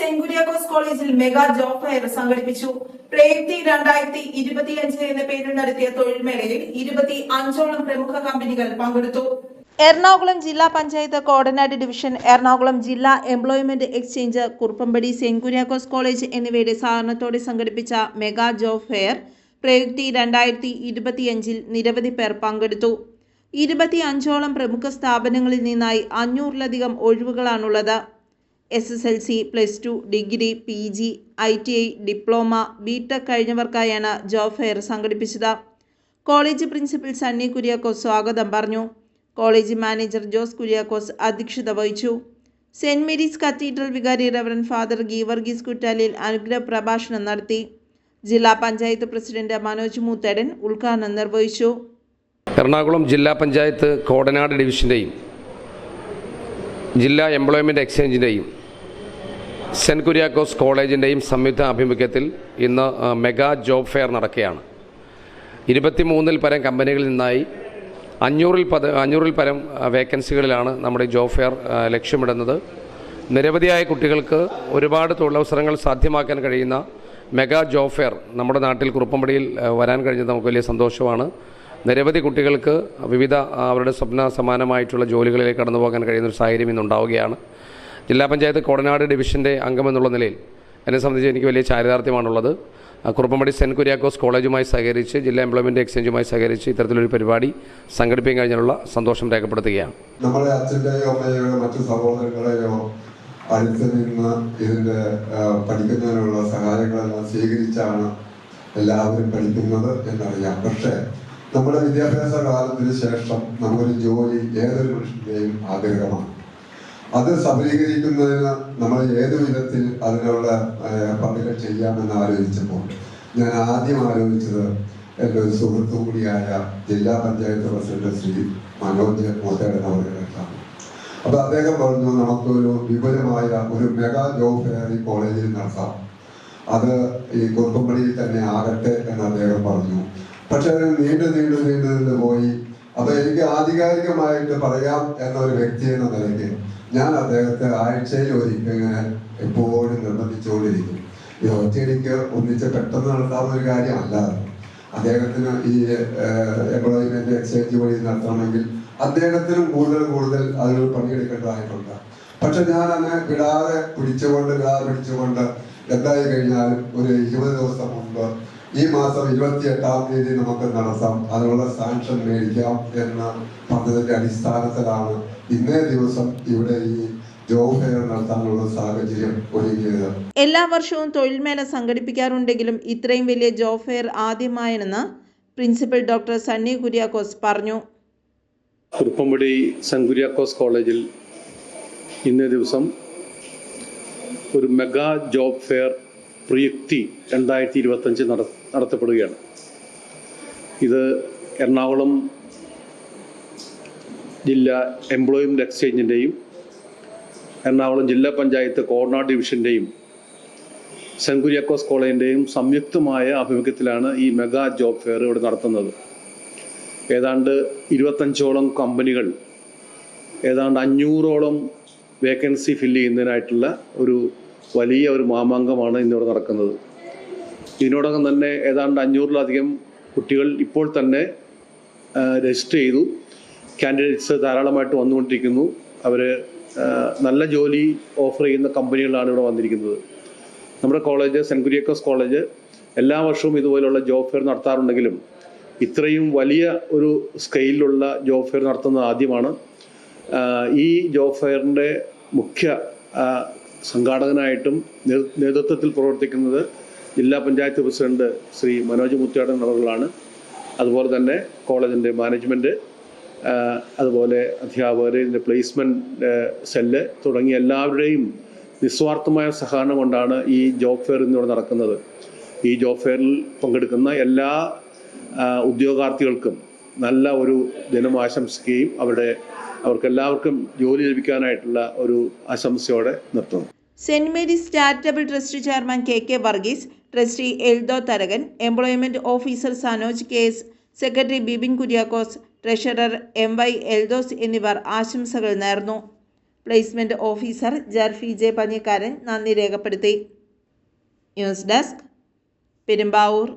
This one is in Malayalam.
സെന്റ് കുര്യാക്കോസ് കോളേജിൽ മെഗാ ജോബ് ഫെയർ സംഘടിപ്പിച്ചു. പ്രയുക്തി 2025 എന്ന പേരിൽ നടത്തിയ തൊഴിൽമേളയിൽ 25ഓളം പ്രമുഖ കമ്പനികൾ പങ്കെടുത്തു. എറണാകുളം ജില്ലാ പഞ്ചായത്ത് കോടനാട് ഡിവിഷൻ, എറണാകുളം ജില്ലാ employment exchange, Kuruppampady saint Kuriakose college എന്നിവയുടെ സഹകരണത്തോടെ സംഘടിപ്പിച്ച മെഗാ ജോബ് ഫെയർ പ്രയുക്തി 2025 നിരവധി പേർ പങ്കെടുത്തു. 25ഓളം പ്രമുഖ സ്ഥാപനങ്ങളിൽ നിന്നായി 500ലധികം ഒഴിവുകളാണുള്ളത്. SSLC, +2, degree, PG, ITI, diploma, BTech കഴിഞ്ഞവർക്കായാണ് ജോബ് ഫെയർ സംഘടിപ്പിച്ചത്. കോളേജ് പ്രിൻസിപ്പൽ സണ്ണി കുര്യാക്കോസ് സ്വാഗതം പറഞ്ഞു. കോളേജ് മാനേജർ ജോസ് കുര്യാക്കോസ് അധ്യക്ഷത വഹിച്ചു. സെന്റ് മേരീസ് കത്തീഡ്രൽ വികാരി റവറന്റ് ഫാദർ ഗീവർഗീസ് കുറ്റാലിൽ അനുഗ്രഹ പ്രഭാഷണം നടത്തി. ജില്ലാ പഞ്ചായത്ത് പ്രസിഡന്റ് മനോജ് മൂത്തേടൻ ഉദ്ഘാടനം നിർവഹിച്ചു. എറണാകുളം ജില്ലാ പഞ്ചായത്ത് കോടനാട് ഡിവിഷൻ്റെയും ജില്ലാ എംപ്ലോയ്മെൻറ്റ് എക്സ്ചേഞ്ചിൻ്റെയും സെൻറ്റ് കുര്യാക്കോസ് കോളേജിൻ്റെയും സംയുക്ത ആഭിമുഖ്യത്തിൽ ഇന്ന് മെഗാ ജോബ് ഫെയർ നടക്കുകയാണ്. 23-ൽ പരം കമ്പനികളിൽ നിന്നായി 500-ൽ പരം വേക്കൻസികളിലാണ് നമ്മുടെ ജോബ് ഫെയർ ലക്ഷ്യമിടുന്നത്. നിരവധിയായ കുട്ടികൾക്ക് ഒരുപാട് തൊഴിലവസരങ്ങൾ സാധ്യമാക്കാൻ കഴിയുന്ന മെഗാ ജോബ് ഫെയർ നമ്മുടെ നാട്ടിൽ കുറുപ്പമ്പടിയിൽ വരാൻ കഴിഞ്ഞത് നമുക്ക് വലിയ സന്തോഷമാണ്. നിരവധി കുട്ടികൾക്ക് വിവിധ അവരുടെ സ്വപ്ന സമാനമായിട്ടുള്ള ജോലികളിലേക്ക് കടന്നു പോകാൻ കഴിയുന്നൊരു സാഹചര്യം ഇന്നുണ്ടാവുകയാണ്. ജില്ലാ പഞ്ചായത്ത് കോടനാട് ഡിവിഷൻ്റെ അംഗമെന്നുള്ള നിലയിൽ എന്നെ സംബന്ധിച്ച് എനിക്ക് വലിയ ചാരിതാർത്ഥ്യമാണുള്ളത്. കുറുപ്പമ്പടി സെൻറ്റ് കുര്യാക്കോസ് കോളേജുമായി സഹകരിച്ച് ജില്ലാ എംപ്ലോയ്മെൻറ്റ് എക്സ്ചേഞ്ചുമായി സഹകരിച്ച് ഇത്തരത്തിലൊരു പരിപാടി സംഘടിപ്പിക്കാൻ കഴിഞ്ഞുള്ള സന്തോഷം രേഖപ്പെടുത്തുകയാണ്. നമ്മുടെ അച്ഛൻ്റെയോ അമ്മയോ മറ്റു സഹോദരങ്ങളെയോ അടുത്ത് നിന്ന് ഇതിൻ്റെ പഠിക്കുന്നതിനുള്ള സഹായങ്ങളെല്ലാം സ്വീകരിച്ചാണ് എല്ലാവരും പഠിക്കുന്നത് എന്നറിയാം. പക്ഷേ നമ്മുടെ വിദ്യാഭ്യാസ കാലത്തിന് ശേഷം നമുക്കൊരു ജോലി ഏതൊരു മനുഷ്യൻ്റെയും ആഗ്രഹമാണ്. അത് സഫലീകരിക്കുന്നതിന് നമ്മൾ ഏതു വിധത്തിൽ അതിനുള്ള ഏർപ്പാടുകൾ ചെയ്യാമെന്ന് ആലോചിച്ചപ്പോൾ ഞാൻ ആദ്യം ആലോചിച്ചത് എൻ്റെ ഒരു സുഹൃത്തു കൂടിയായ ജില്ലാ പഞ്ചായത്ത് പ്രസിഡന്റ് ശ്രീ മനോജ് മൂത്തേടൻ അവരുടെയാണ്. അപ്പോൾ അദ്ദേഹം പറഞ്ഞു, നമുക്കൊരു വിപുലമായ ഒരു മെഗാ ജോബ് ഫെയർ ഈ കോളേജിൽ നടത്താം, അത് ഈ കുറുപ്പമ്പടിയിൽ തന്നെ ആകട്ടെ എന്ന് അദ്ദേഹം പറഞ്ഞു. പക്ഷെ അത് നീണ്ടു പോയി. അപ്പൊ എനിക്ക് ആധികാരികമായിട്ട് പറയാം എന്നൊരു വ്യക്തി എന്ന നിലയ്ക്ക് ഞാൻ അദ്ദേഹത്തെ ആഴ്ചയിൽ ഒരിക്കൽ എപ്പോഴും നിർബന്ധിച്ചുകൊണ്ടിരിക്കും. ഈ ഒറ്റയടിക്ക് ഒന്നിച്ച് പെട്ടെന്ന് നടത്താവുന്ന ഒരു കാര്യമല്ല. അദ്ദേഹത്തിന് ഈ എംപ്ലോയ്മെന്റ് എക്സ്ചേഞ്ച് വഴി നടത്തണമെങ്കിൽ അദ്ദേഹത്തിനും കൂടുതൽ അതിൽ പണിയെടുക്കേണ്ടതായിട്ടുണ്ട്. പക്ഷെ ഞാൻ അങ്ങനെ വിടാതെ പിടിച്ചുകൊണ്ട് എന്തായി കഴിഞ്ഞാലും ഒരു 20 ദിവസം മുമ്പ് ഈ മാസം 28-ാം തീയതി നമുക്ക് നടത്താം, അതിനുള്ള സാങ്ഷൻ മേടിക്കാം എന്ന പദ്ധതിയുടെ അടിസ്ഥാനത്തിലാണ് ഇന്നേ ദിവസം ഇവിടെ ഈ ജോബ് ഫെയർ നടത്താനുള്ള സാഹചര്യം ഒരുങ്ങിയത്. എല്ലാ വർഷവും തൊഴിൽമേള സംഘടിപ്പിക്കാറുണ്ടെങ്കിലും ഇത്രയും വലിയ ജോബ് ഫെയർ ആദ്യമായെന്ന് പ്രിൻസിപ്പൽ ഡോക്ടർ സണ്ണി കുര്യാക്കോസ് പറഞ്ഞു. കുറുപ്പമ്പടി സെന്റ് കുര്യാക്കോസ് കോളേജിൽ ഇന്നേ ദിവസം ഒരു മെഗാ ജോബ് ഫെയർ പ്രയുക്തി 2025 നടത്തപ്പെടുകയാണ്. ഇത് എറണാകുളം ജില്ലാ എംപ്ലോയ്മെൻറ്റ് എക്സ്ചേഞ്ചിൻ്റെയും എറണാകുളം ജില്ലാ പഞ്ചായത്ത് കോടനാട് ഡിവിഷൻ്റെയും സെൻറ്റ് കുര്യാക്കോസ് കോളേജിൻ്റെയും സംയുക്തമായ ആഭിമുഖ്യത്തിലാണ് ഈ മെഗാ ജോബ് ഫെയർ ഇവിടെ നടത്തുന്നത്. ഏതാണ്ട് 25ഓളം കമ്പനികൾ ഏതാണ്ട് 500ഓളം വേക്കൻസി ഫില്ല് ചെയ്യുന്നതിനായിട്ടുള്ള ഒരു വലിയ ഒരു മാമാങ്കമാണ് ഇന്നിവിടെ നടക്കുന്നത്. ഇതിനോടകം തന്നെ ഏതാണ്ട് 500-ലധികം കുട്ടികൾ ഇപ്പോൾ തന്നെ രജിസ്റ്റർ ചെയ്തു. കാൻഡിഡേറ്റ്സ് ധാരാളമായിട്ട് വന്നുകൊണ്ടിരിക്കുന്നു. അവർ നല്ല ജോലി ഓഫർ ചെയ്യുന്ന കമ്പനികളാണ് ഇവിടെ വന്നിരിക്കുന്നത്. നമ്മുടെ കോളേജ് സെൻറ്റ് കുര്യാക്കോസ് കോളേജ് എല്ലാ വർഷവും ഇതുപോലുള്ള ജോബ് ഫെയർ നടത്താറുണ്ടെങ്കിലും ഇത്രയും വലിയ ഒരു സ്കെയിലുള്ള ജോബ് ഫെയർ നടത്തുന്നത് ആദ്യമാണ്. ഈ ജോബ് ഫെയറിൻ്റെ മുഖ്യ സംഘാടകനായിട്ടും നേതൃത്വത്തിൽ പ്രവർത്തിക്കുന്നത് ജില്ലാ പഞ്ചായത്ത് പ്രസിഡന്റ് ശ്രീ മനോജ് മൂത്തേടൻ അവர்களാണ്. അതുപോലെ തന്നെ കോളേജിൻ്റെ മാനേജ്മെൻറ്റ്, അതുപോലെ അധ്യാപകർ, ഇതിൻ്റെ പ്ലേസ്മെൻറ്റ് സെല്ല് തുടങ്ങിയ എല്ലാവരുടെയും നിസ്വാർത്ഥമായ സഹകരണം കൊണ്ടാണ് ഈ ജോബ് ഫെയർ ഇന്നിവിടെ നടക്കുന്നത്. ഈ ജോബ് ഫെയറിൽ പങ്കെടുക്കുന്ന എല്ലാ ഉദ്യോഗാർത്ഥികൾക്കും നല്ല ഒരു ദിനം ആശംസിക്കുകയും അവർക്കെല്ലാവർക്കും ജോലി ലഭിക്കാനായിട്ടുള്ള ഒരു ആശംസയോടെ നിർത്തുന്നു. Saint Mary's charitable trust chairman KK Varghese, trustee Eldho Tharakan, employment officer Sanoj KS, secretary Bibin Kuriakose, treasurer MY Eldhose എന്നിവർ ആശംസകൾ നേർന്നു. പ്ലേസ്മെന്റ് ഓഫീസർ ജർഫി ജെ പഞ്ഞിക്കാരൻ നന്ദി രേഖപ്പെടുത്തി. News desk Perumbavoor.